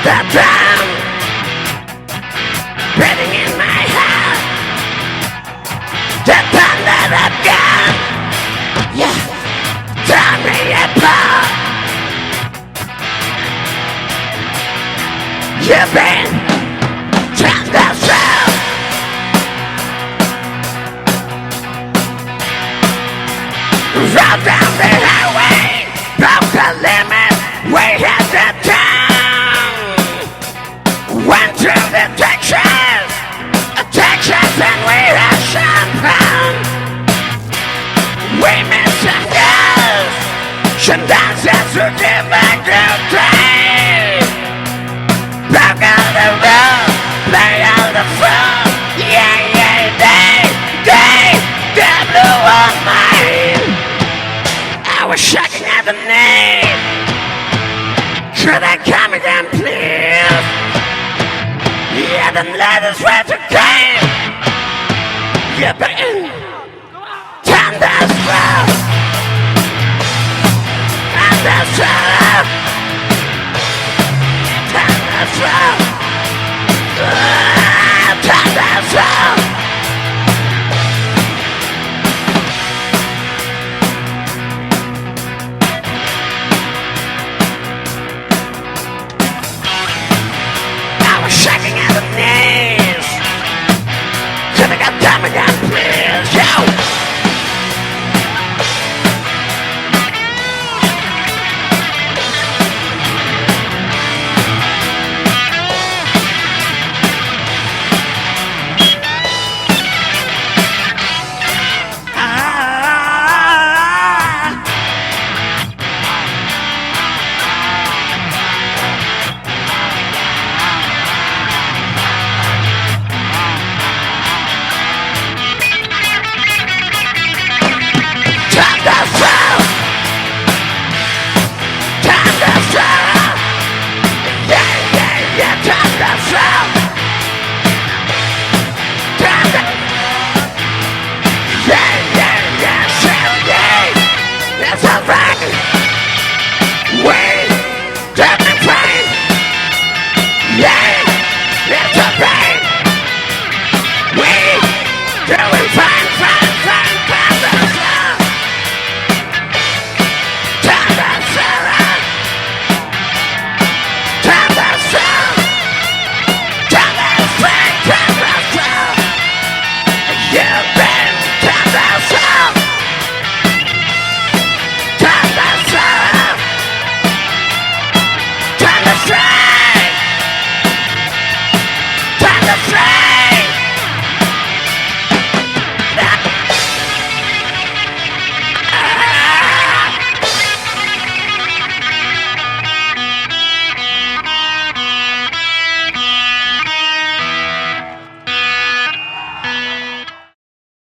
the drum beating in my heart. The thunder of God, yeah, tear me apart. You've been thunderstruck. Roll down the highway, broke the limit, we had the town. Went through the Texas, and we had champagne. We missed the girls, she dances to give back the day. Broke out the road, play out the phone, yeah, they blew on mine. I was shaking at the knee. Could I come again, please? Yeah, then let us where to came. You've been thunderstruck. Thunderstruck. Thunderstruck. Thunderstruck. Shaking at the knees. Could I come again?